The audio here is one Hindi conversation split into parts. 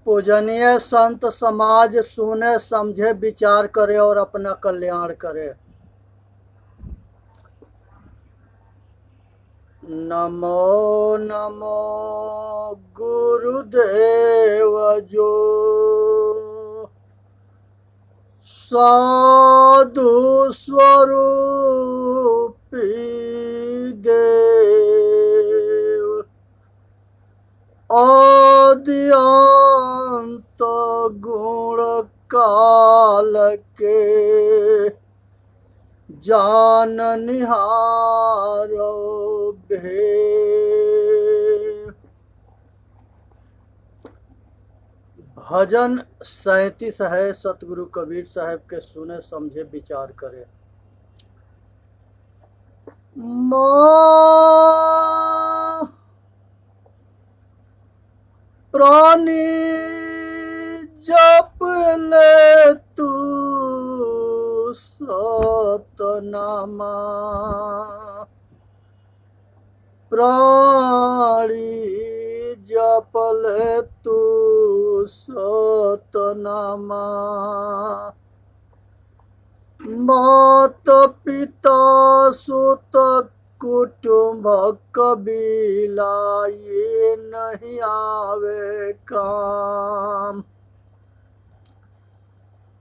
पूजनीय संत समाज सुने समझे विचार करे और अपना कल्याण करे। नमो नमो गुरुदेव जो साधु स्वरूपी देव आद्यंत गुण काल के जान निहारो भेद। भजन 37 है। सतगुरु कबीर साहब के सुने समझे विचार करे। माँ प्राणी जप ले तू सतनामा, प्राणी जप ले तू सतनामा। मात पिता सुत कुटुंब कबीला ये नहीं आवे काम।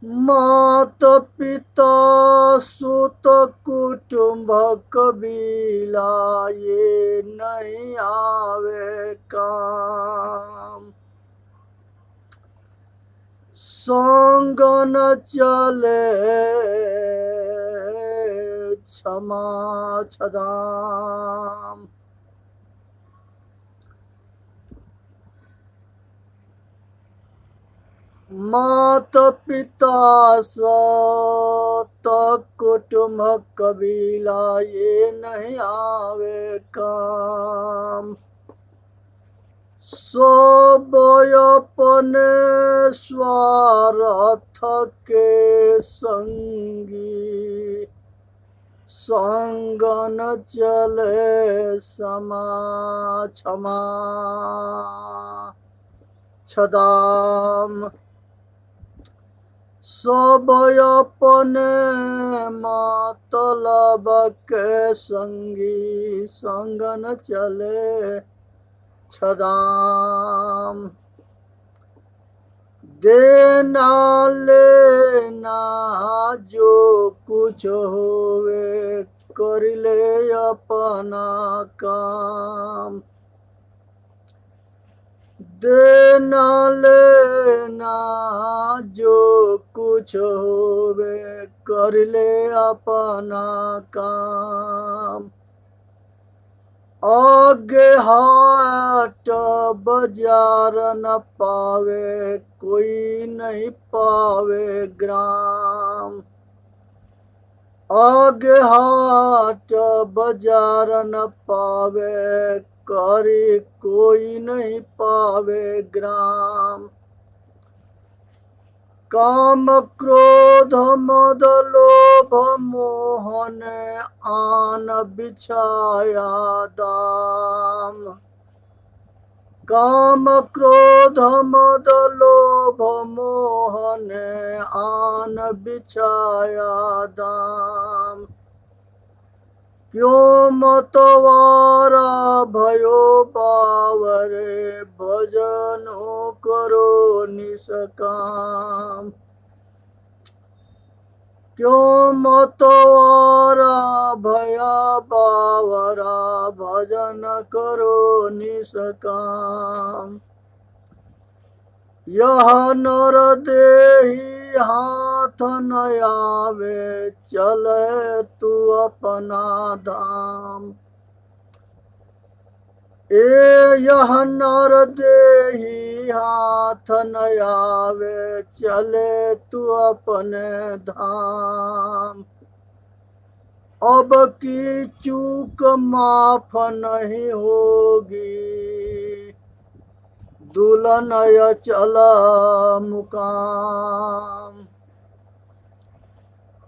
मात पिता सुत कुटुंब कबीला ये नहीं आवे काम। संग न चले क्षमा छदाम। मात पिता सत कुटुंब कबीला ये नहीं आवे काम। सब अपने स्वार्थ के संगी, संग न चले समा क्षमा छदाम। सब अपने मतलब के संगी, संग न चले छदाम। देना लेना जो कुछ होवे कर ले अपना काम। देना लेना जो कुछ होवे कर ले अपना काम। आगे हाट बाजार न पावे कोई नहीं पावे ग्राम। आगे हाट बाजार न पावे करी कोई नहीं पावे ग्राम। काम क्रोध मद लोभ मोह ने आन बिछाया दाम। काम क्रोध मद लोभ मोह ने आन बिछाया दाम। क्यों मतवारा भयो बावरे भजनो करो निष्काम। क्यों मतवारा भया बावरा भजन करो निष्काम। यह नर देही हाथ न आवे चले तू अपना धाम। यह नर देही हाथ न आवे चले तू अपने धाम। अब की चूक माफ नहीं होगी दुल्हन चला मुकाम।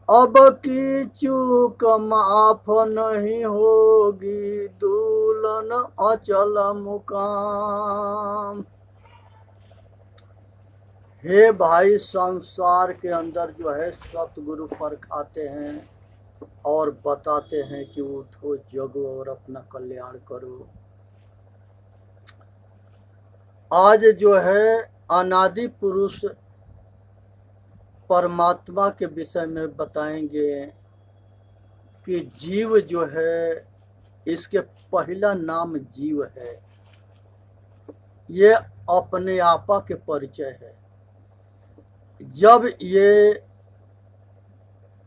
अब की चूक माफ नहीं होगी दुल्हन अचल मुकाम। हे भाई, संसार के अंदर जो है सतगुरु परखाते हैं और बताते हैं कि उठो, जगो और अपना कल्याण करो। आज जो है अनादि पुरुष परमात्मा के विषय में बताएंगे कि जीव जो है, इसके पहला नाम जीव है। ये अपने आपा के परिचय है। जब ये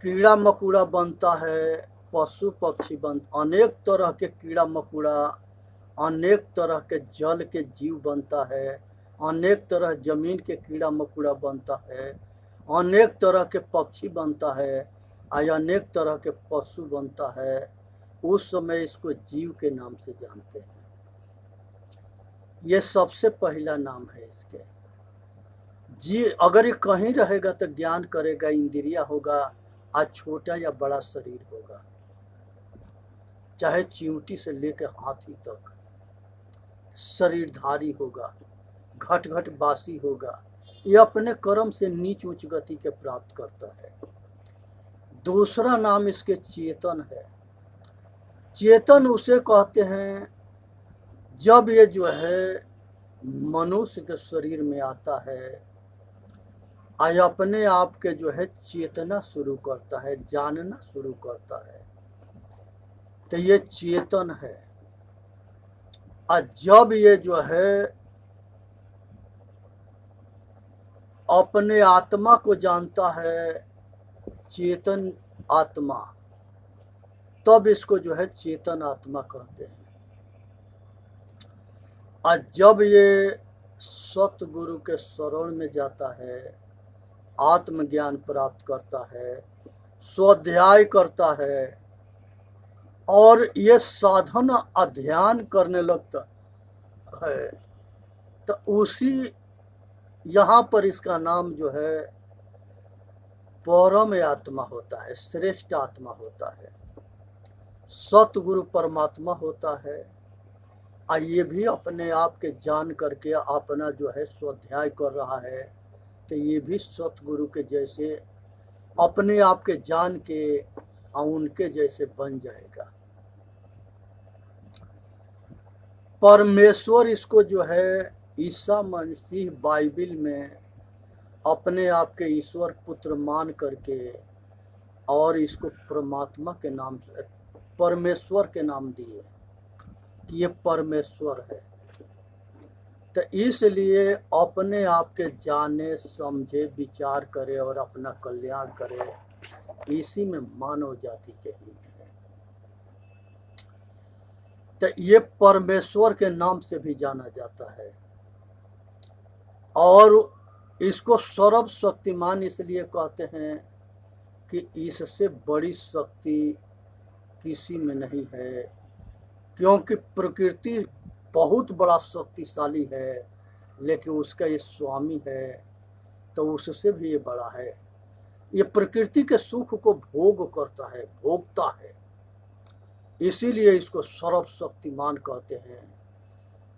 कीड़ा मकोड़ा बनता है, पशु पक्षी बनता, अनेक तरह के कीड़ा मकोड़ा, अनेक तरह के जल के जीव बनता है, अनेक तरह जमीन के कीड़ा मकोड़ा बनता है, अनेक तरह के पक्षी बनता है, अनेक तरह के पशु बनता है। उस समय इसको जीव के नाम से जानते हैं। ये सबसे पहला नाम है इसके। जीव अगर ये कहीं रहेगा तो ज्ञान करेगा, इंद्रिया होगा, आज छोटा या बड़ा शरीर होगा, चाहे चींटी से लेकर हाथी तक शरीरधारी होगा, घट घट बासी होगा। ये अपने कर्म से नीच उच्च गति के प्राप्त करता है। दूसरा नाम इसके चेतन है। चेतन उसे कहते हैं जब ये जो है मनुष्य के शरीर में आता है, आज अपने आप के जो है चेतना शुरू करता है, जानना शुरू करता है, तो ये चेतन है। और जब ये जो है अपने आत्मा को जानता है, चेतन आत्मा, तब इसको जो है चेतन आत्मा कहते हैं। और जब ये सतगुरु के शरण में जाता है, आत्मज्ञान प्राप्त करता है, स्वाध्याय करता है और ये साधन अध्ययन करने लगता है, तो उसी यहाँ पर इसका नाम जो है परम आत्मा होता है, श्रेष्ठ आत्मा होता है, सतगुरु परमात्मा होता है। और ये भी अपने आप के जान करके अपना जो है स्वाध्याय कर रहा है, तो ये भी सतगुरु के जैसे अपने आप के जान के उनके जैसे बन जाएगा। परमेश्वर इसको जो है ईसा मसीह बाइबिल में अपने आप के ईश्वर पुत्र मान करके और इसको परमात्मा के नाम से, परमेश्वर के नाम दिए कि ये परमेश्वर है। तो इसलिए अपने आप के जाने, समझे, विचार करे और अपना कल्याण करे, इसी में मानव जाति के हित है। तो ये परमेश्वर के नाम से भी जाना जाता है और इसको सर्वशक्तिमान इसलिए कहते हैं कि इससे बड़ी शक्ति किसी में नहीं है, क्योंकि प्रकृति बहुत बड़ा शक्तिशाली है, लेकिन उसका ये स्वामी है तो उससे भी ये बड़ा है। ये प्रकृति के सुख को भोग करता है, भोगता है, इसीलिए इसको सर्वशक्तिमान कहते हैं।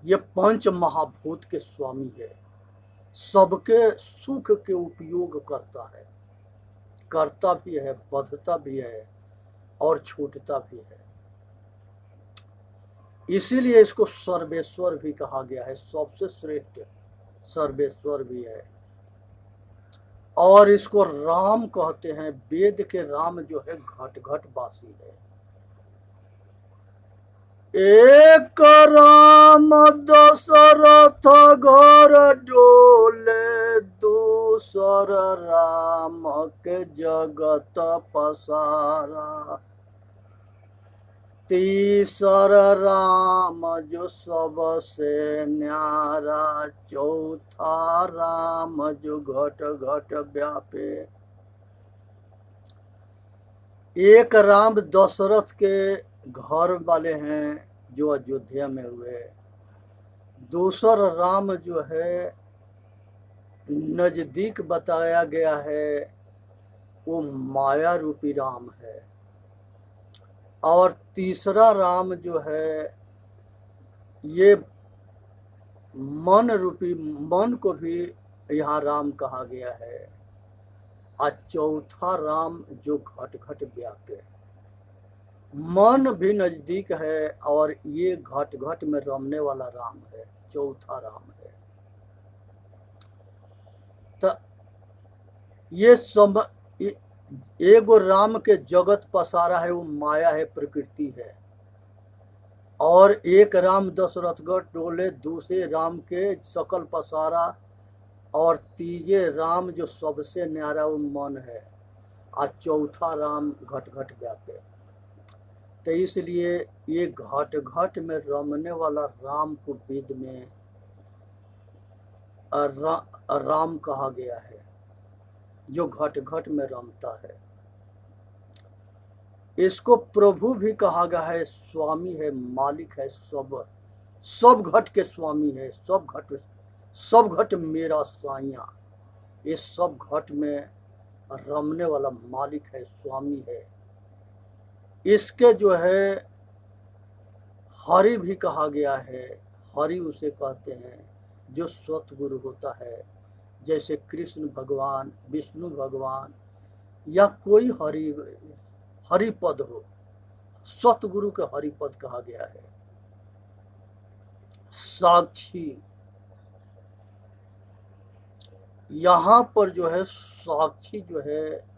ये पंच महाभूत के स्वामी है, सबके सुख के उपयोग करता है, करता भी है, बधता भी है और छूटता भी है। इसीलिए इसको सर्वेश्वर भी कहा गया है, सबसे श्रेष्ठ सर्वेश्वर भी है। और इसको राम कहते हैं, वेद के राम जो है घट घट बासी है। एक राम दशरथ घर डोले, दूसर राम के जगत पसारा, तीसर राम जो सबसे न्यारा, चौथा राम जो घट घट व्यापे। एक राम दशरथ के घर वाले हैं जो अयोध्या में हुए, दूसरा राम जो है नजदीक बताया गया है, वो माया रूपी राम है, और तीसरा राम जो है ये मन रूपी, मन को भी यहाँ राम कहा गया है। और चौथा राम जो घट घट व्याप्य, मन भी नजदीक है और ये घट घट में रमने वाला राम है, चौथा राम है। तो ये सब एगो राम के जगत पसारा है, वो माया है, प्रकृति है। और एक राम दशरथगढ़ टोले, दूसरे राम के सकल पसारा, और तीजे राम जो सबसे न्यारा वो मन है, और चौथा राम घट घट व्यापे। तो इसलिए ये घट घट में रमने वाला राम को वेद में राम कहा गया है, जो घट घट में रमता है। इसको प्रभु भी कहा गया है, स्वामी है, मालिक है, सब घट के स्वामी है, सब घट मेरा साइया। ये सब घट में रमने वाला मालिक है, स्वामी है। इसके जो है हरि भी कहा गया है। हरि उसे कहते हैं जो सतगुरु होता है, जैसे कृष्ण भगवान, विष्णु भगवान, या कोई हरिपद हो, सतगुरु के हरिपद कहा गया है। साक्षी, यहाँ पर जो है साक्षी जो है,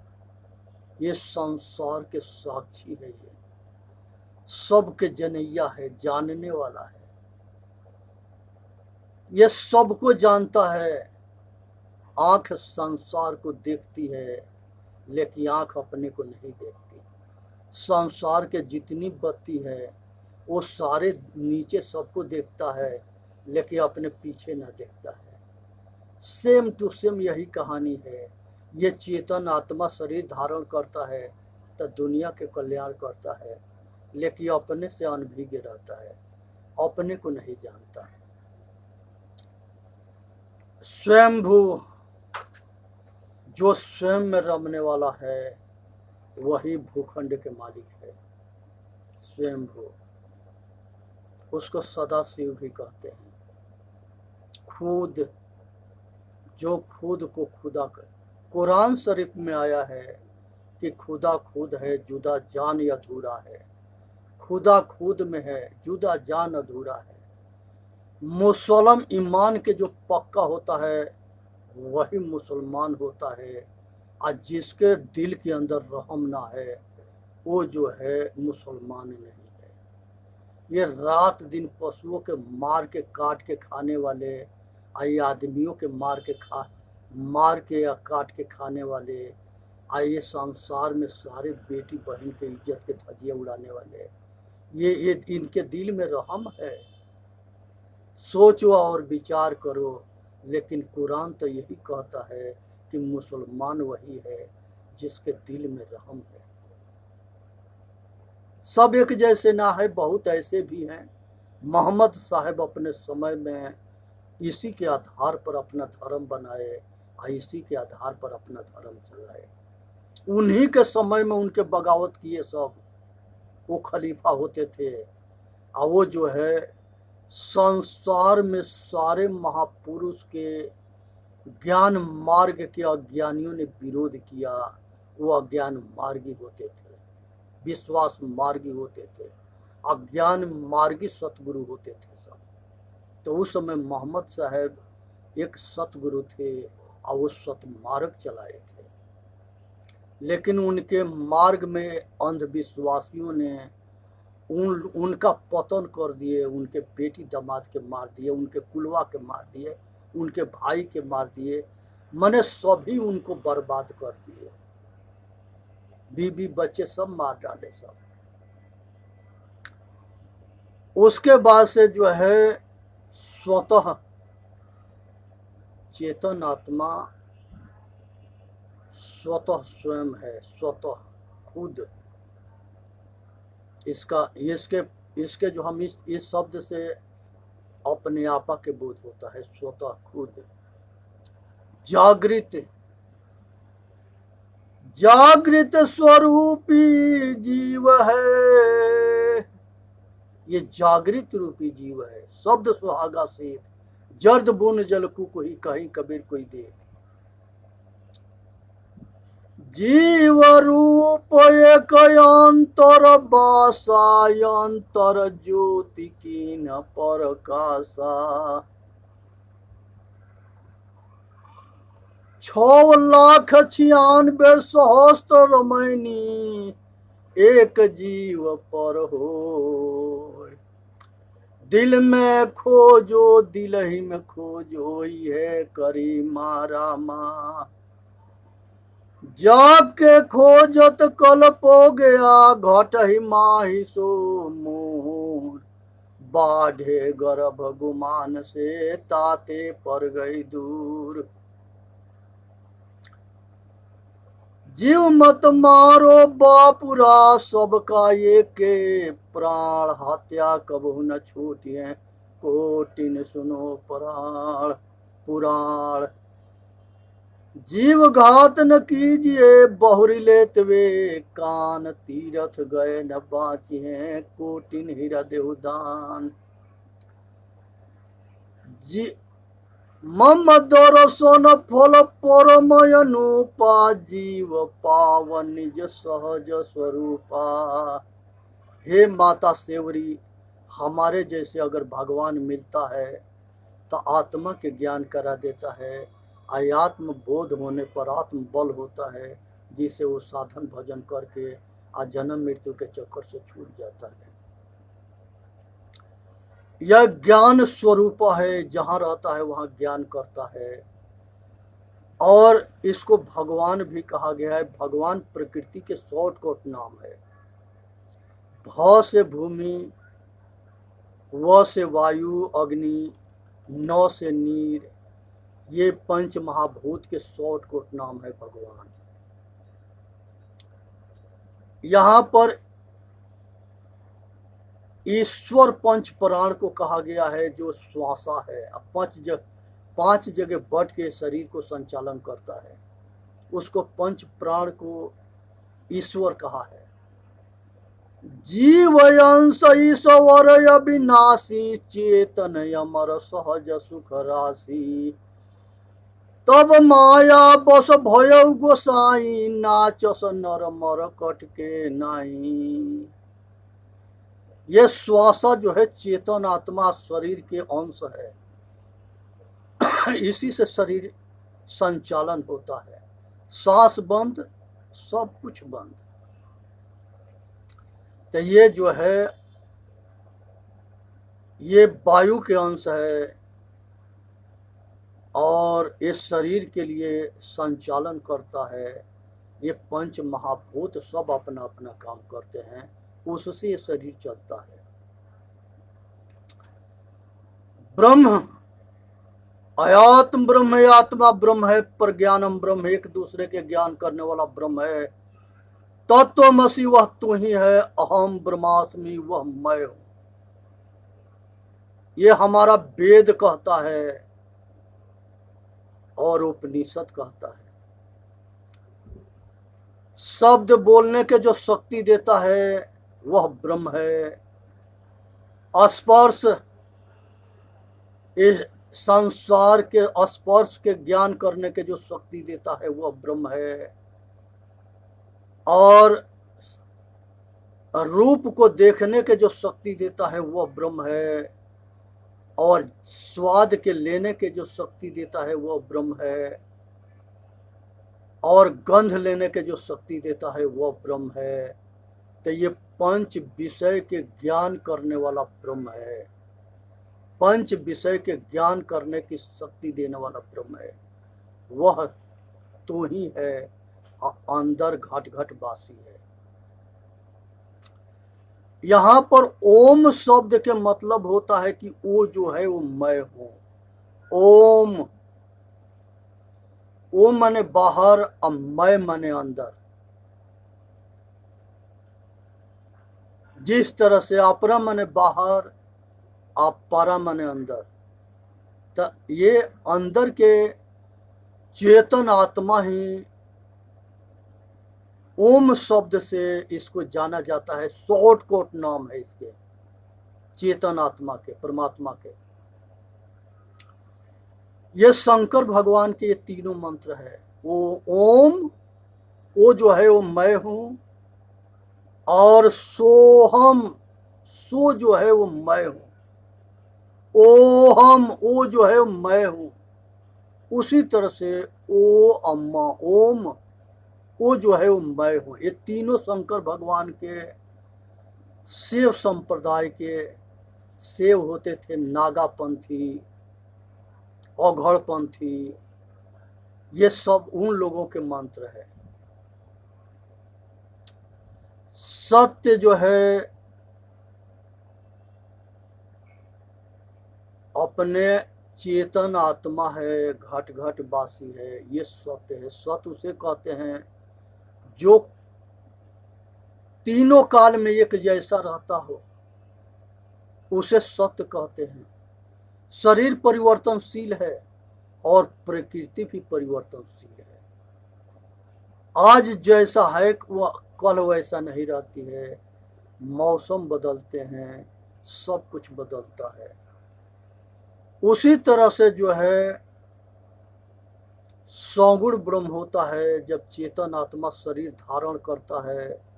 ये संसार के साक्षी है, ये सबके जनैया है, जानने वाला है, ये सबको जानता है। आंख संसार को देखती है, लेकिन आंख अपने को नहीं देखती। संसार के जितनी बत्ती है वो सारे नीचे सबको देखता है, लेकिन अपने पीछे ना देखता है। सेम टू सेम यही कहानी है। ये चेतन आत्मा शरीर धारण करता है तो दुनिया के कल्याण करता है, लेकिन अपने से अनभिज्ञ रहता है, अपने को नहीं जानता है। स्वयंभू जो स्वयं में रमने वाला है, वही भूखंड के मालिक है। स्वयंभू, उसको सदाशिव भी कहते हैं। खुद, जो खुद को खुदा कर, कुरान शरीफ में आया है कि खुदा खुद है, जुदा जान अधूरा है। खुदा खुद में है, जुदा जान अधूरा है। मुसलम ईमान के जो पक्का होता है वही मुसलमान होता है, और जिसके दिल के अंदर रहम ना है वो जो है मुसलमान नहीं है। ये रात दिन पशुओं के मार के काट के खाने वाले, आई आदमियों के मार के या काट के खाने वाले, ये संसार में सारे बेटी बहन के इज्जत के धजिया उड़ाने वाले, ये इनके दिल में रहम है। सोचो और विचार करो। लेकिन कुरान तो यही कहता है कि मुसलमान वही है जिसके दिल में रहम है। सब एक जैसे ना है, बहुत ऐसे भी हैं। मोहम्मद साहब अपने समय में इसी के आधार पर अपना धर्म बनाए और इसी के आधार पर अपना धर्म चलाए। उन्हीं के समय में उनके बगावत किए सब, वो खलीफा होते थे, और वो जो है संसार में सारे महापुरुष के ज्ञान मार्ग के अज्ञानियों ने विरोध किया। वो अज्ञान मार्गी होते थे, विश्वास मार्गी होते थे, अज्ञान मार्गी सतगुरु होते थे सब। तो उस समय मोहम्मद साहब एक सतगुरु थे और वो सतमार्ग चलाए थे। लेकिन उनके मार्ग में अंधविश्वासियों ने उनका पतन कर दिए। उनके बेटी दामाद के मार दिए, उनके कुलवा के मार दिए, उनके भाई के मार दिए, मने सभी उनको बर्बाद कर दिए। बीबी बच्चे सब मार डाले सब। उसके बाद से जो है स्वतः चेतन आत्मा स्वतः स्वयं है, स्वतः खुद। इसके जो हम इस शब्द से अपने आपा के बोध होता है, स्वतः खुद जागृत स्वरूपी जीव है। ये जागृत रूपी जीव है। शब्द सुहागा से जर्द बुन जल कुकुही कहीं कबीर कोई देख। जीव रूप एक अंतर बासा अंतर ज्योति की न परकासा। 6,96,000 रमैनी एक जीव पर हो। दिल में खोजो दिल ही में खोजो है करी मारा माँ। जाके खोजत कल पो गया घट ही माही सो मोर। बाढ़े गर्भ गुमान से ताते पर गई दूर। जीव मत मारो बापुरा सबका ये के प्राण हत्या कबहू न छूटिए कोटिन सुनो प्राण पुराण। जीव घात न कीजिए बहुरी लेत वे कान तीरथ गए न बाचिए कोटिन हीरा देहुदान। जी मम दर्शन फल परमयनुपा जीव पावन निज सहज स्वरूपा। हे माता सेवरी, हमारे जैसे अगर भगवान मिलता है तो आत्मा के ज्ञान करा देता है। आत्म बोध होने पर आत्म बल होता है जिसे वो साधन भजन करके जन्म मृत्यु के चक्कर से छूट जाता है। यह ज्ञान स्वरूप है, जहाँ रहता है वहाँ ज्ञान करता है। और इसको भगवान भी कहा गया है। भगवान प्रकृति के शॉर्टकट नाम है। भ से भूमि, व से वायु अग्नि, न से नीर, ये पंच महाभूत के शॉर्टकट नाम है भगवान। यहाँ पर ईश्वर पंच प्राण को कहा गया है जो श्वासा है। अब पांच जगह बट के शरीर को संचालन करता है, उसको पंच प्राण को ईश्वर कहा है। जीव अंश ईश्वर अविनाशी चेतन अमर सहज सुख राशि। तब माया बस भय गोसाई नाचस नर मर कट के नाई। ये श्वासा जो है चेतन आत्मा शरीर के अंश है। इसी से शरीर संचालन होता है। सांस बंद, सब कुछ बंद। तो ये जो है ये वायु के अंश है और इस शरीर के लिए संचालन करता है। ये पंच महाभूत सब अपना अपना काम करते हैं, उससे शरीर चलता है। ब्रह्म अयात्म ब्रह्म है, आत्मा ब्रह्म है, प्रज्ञानम ब्रह्म, एक दूसरे के ज्ञान करने वाला ब्रह्म है। तत्वमसि वह तू ही है, अहम ब्रह्मास्मि वह मैं हूं। ये हमारा वेद कहता है और उपनिषद कहता है। शब्द बोलने के जो शक्ति देता है वह ब्रह्म है। स्पर्श, इस संसार के स्पर्श के ज्ञान करने के जो शक्ति देता है वह ब्रह्म है। और रूप को देखने के जो शक्ति देता है वह ब्रह्म है। और स्वाद के लेने के जो शक्ति देता है वह ब्रह्म है। और गंध लेने के जो शक्ति देता है वह ब्रह्म है। तो ये पंच विषय के ज्ञान करने वाला ब्रह्म है। पंच विषय के ज्ञान करने की शक्ति देने वाला ब्रह्म है। वह तो ही है, अंदर घट घट वासी है। यहाँ पर ओम शब्द के मतलब होता है कि वो जो है वो मैं हूं। ओम, ओम माने बाहर, अब मैं माने अंदर। जिस तरह से अपरा माने बाहर, आप पारा माने अंदर। तो ये अंदर के चेतन आत्मा ही ओम शब्द से इसको जाना जाता है। शॉर्टकट नाम है इसके, चेतन आत्मा के, परमात्मा के। ये शंकर भगवान के ये तीनों मंत्र है। वो ओम, वो जो है वो मैं हूं, और सोहम, सो जो है वो मैं हूं, ओहम, वो जो है वो मैं हूं। उसी तरह से ओ अम्मा ओम, वो जो है वो मैं हूं। ये तीनों शंकर भगवान के शिव संप्रदाय के सेव होते थे। नागापंथी, औघड़पंथी, ये सब उन लोगों के मंत्र है। सत्य जो है अपने चेतन आत्मा है, घट घट वासी है, ये सत्य है। सत्य उसे कहते हैं जो तीनों काल में एक जैसा रहता हो, उसे सत्य कहते हैं। शरीर परिवर्तनशील है और प्रकृति भी परिवर्तनशील है। आज जैसा है वह कल वैसा नहीं रहती है। मौसम बदलते हैं, सब कुछ बदलता है। उसी तरह से जो है सौगुण ब्रह्म होता है। जब चेतन आत्मा शरीर धारण करता है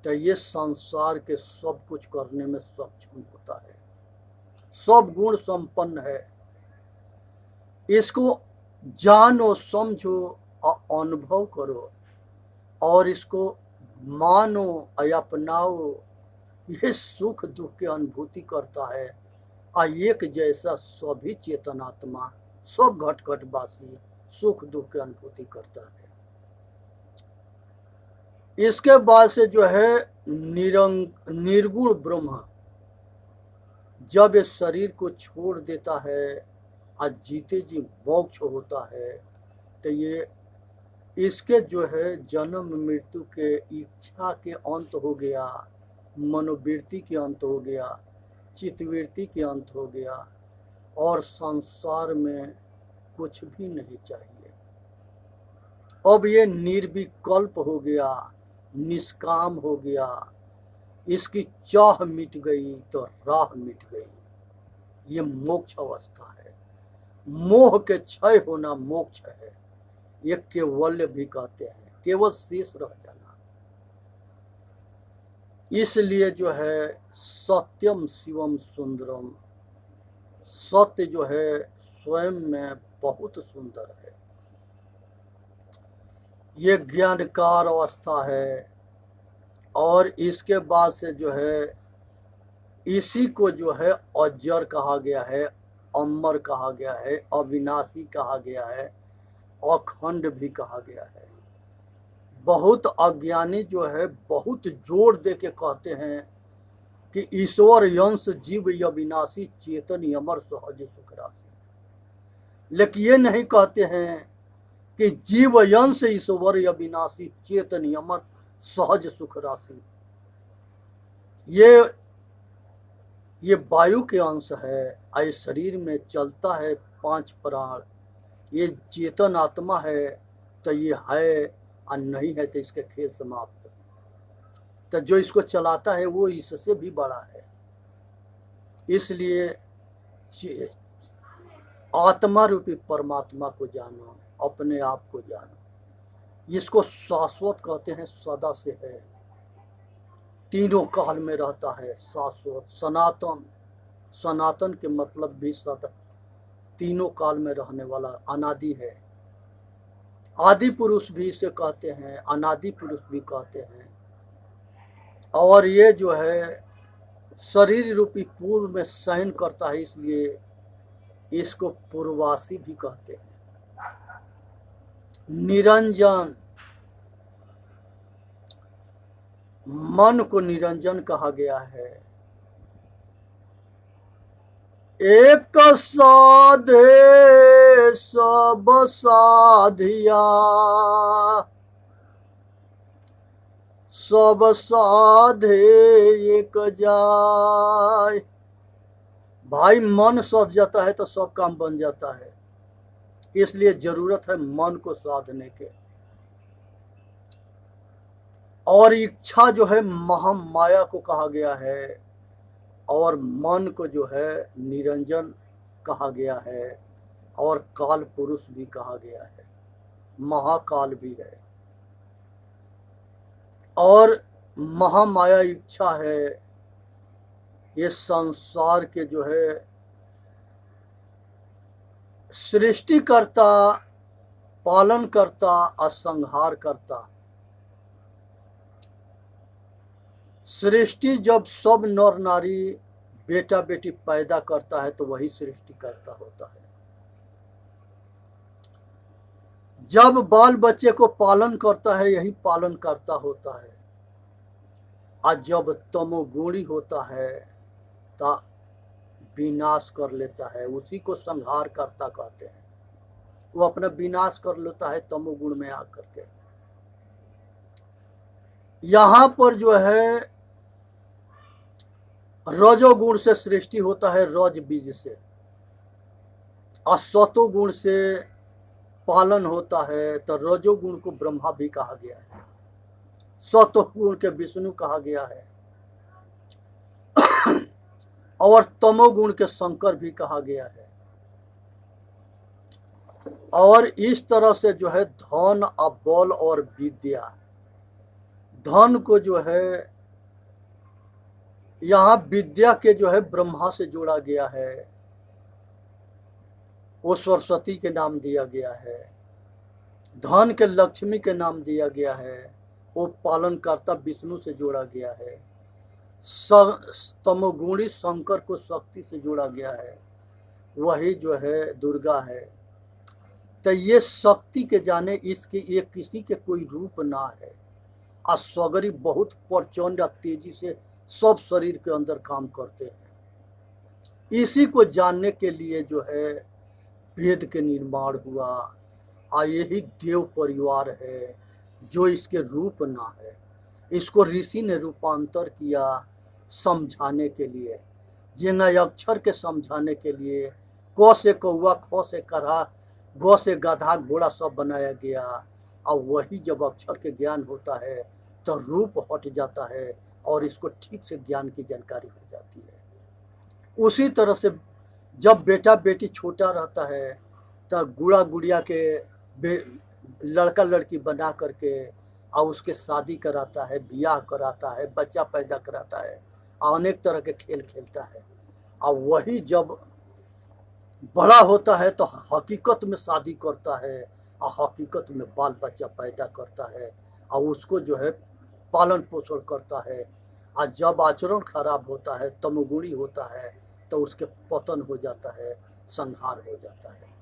तो ये संसार के सब कुछ करने में सक्षम होता है, सब गुण संपन्न है। इसको जानो, समझो और अनुभव करो और इसको मानो, अपनाओ। ये सुख दुख की अनुभूति करता है। एक जैसा सभी चेतनात्मा, सब घट घट वासी सुख दुख की अनुभूति करता है। इसके बाद से जो है निर्गुण ब्रह्म जब इस शरीर को छोड़ देता है और जीते जी मोक्ष होता है, तो ये इसके जो है जन्म मृत्यु के इच्छा के अंत हो गया, मनोवृत्ति के अंत हो गया, चित्तवृत्ति के अंत हो गया, और संसार में कुछ भी नहीं चाहिए। अब ये निर्विकल्प हो गया, निष्काम हो गया। इसकी चाह मिट गई तो राह मिट गई। ये मोक्ष अवस्था है। मोह के क्षय होना मोक्ष है। ये केवल्य भी कहते हैं, केवल शेष रह जाना। इसलिए जो है सत्यम शिवम सुंदरम, सत्य जो है स्वयं में बहुत सुंदर है। ये ज्ञानकार अवस्था है। और इसके बाद से जो है इसी को जो है अजर कहा गया है, अमर कहा गया है, अविनाशी कहा गया है, अखंड भी कहा गया है। बहुत अज्ञानी जो है बहुत जोर दे के कहते हैं कि ईश्वर यंश जीव अविनाशी चेतन अमर सहज सुख राशि। लेकिन ये नहीं कहते हैं कि जीव यंश ईश्वर अविनाशी चेतन अमर सहज सुख राशि। ये वायु के अंश है। आए शरीर में चलता है 5 प्राण। ये चेतन आत्मा है तो ये है, और नहीं है तो इसके खेल समाप्त। तो जो इसको चलाता है वो इससे भी बड़ा है। इसलिए आत्मा रूपी परमात्मा को जानो, अपने आप को जानो। इसको शाश्वत कहते हैं, सदा से है, तीनों काल में रहता है, शाश्वत सनातन। सनातन के मतलब भी सदा, तीनों काल में रहने वाला, अनादि है। आदि पुरुष भी इसे कहते हैं, अनादि पुरुष भी कहते हैं। और ये जो है शरीर रूपी पूर्व में शयन करता है, इसलिए इसको पूर्वासी भी कहते हैं। निरंजन, मन को निरंजन कहा गया है। एक साधे सब साधिया, सब साधे एक जाय। भाई मन सध जाता है तो सब काम बन जाता है। इसलिए जरूरत है मन को साधने के। और इच्छा जो है महामाया को कहा गया है, और मन को जो है निरंजन कहा गया है। और काल पुरुष भी कहा गया है, महाकाल भी है, और महामाया इच्छा है। ये संसार के जो है सृष्टिकर्ता, पालन करता और संहार करता। सृष्टि जब सब नर नारी बेटा बेटी पैदा करता है तो वही सृष्टिकर्ता होता है। जब बाल बच्चे को पालन करता है यही पालन करता होता है। और जब तमोगुणी होता है तो विनाश कर लेता है, उसी को संहार करता कहते हैं। वो अपना विनाश कर लेता है तमोगुण में आकर के। यहाँ पर जो है रजोगुण से सृष्टि होता है, रज बीज से, और सतोगुण से पालन होता है। तो रजोगुण को ब्रह्मा भी कहा गया है, सतोगुण के विष्णु कहा गया है, और तमोगुण के शंकर भी कहा गया है। और इस तरह से जो है धन और बल और विद्या, धन को जो है यहाँ विद्या के जो है ब्रह्मा से जोड़ा गया है, वो सरस्वती के नाम दिया गया है। धन के लक्ष्मी के नाम दिया गया है, वो पालन करता विष्णु से जोड़ा गया है। तमोगुणी शंकर को शक्ति से जोड़ा गया है, वही जो है दुर्गा है। तो ये शक्ति के जाने इसके ये किसी के कोई रूप ना है। और सगरी बहुत प्रचंड तेजी से सब शरीर के अंदर काम करते हैं। इसी को जानने के लिए जो है वेद के निर्माण हुआ। और यही देव परिवार है जो इसके रूप ना है। इसको ऋषि ने रूपांतर किया समझाने के लिए, जिंगा अक्षर के समझाने के लिए। क से कौआ, ख से करहा, ग से गधा, घोड़ा सब बनाया गया। और वही जब अक्षर के ज्ञान होता है तो रूप हट जाता है और इसको ठीक से ज्ञान की जानकारी हो जाती है। उसी तरह से जब बेटा बेटी छोटा रहता है तो गुड़ा गुड़िया के लड़का लड़की बना करके और उसके शादी कराता है, ब्याह कराता है, बच्चा पैदा कराता है, अनेक तरह के खेल खेलता है। और वही जब बड़ा होता है तो हकीकत में शादी करता है और हकीकत में बाल बच्चा पैदा करता है और उसको जो है पालन पोषण करता है। और जब आचरण खराब होता है, तमोगुणी होता है, तो उसके पतन हो जाता है, संहार हो जाता है।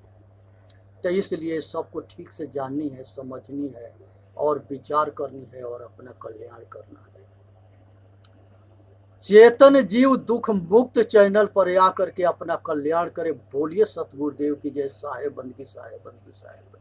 तो इसलिए सबको ठीक से जाननी है, समझनी है और विचार करनी है और अपना कल्याण करना है। चेतन जीव दुख मुक्त चैनल पर आकर के अपना कल्याण करे। बोलिए सतगुरुदेव की जय। साहेब बंदगी, साहेब बंदगी, साहेब बंदगी।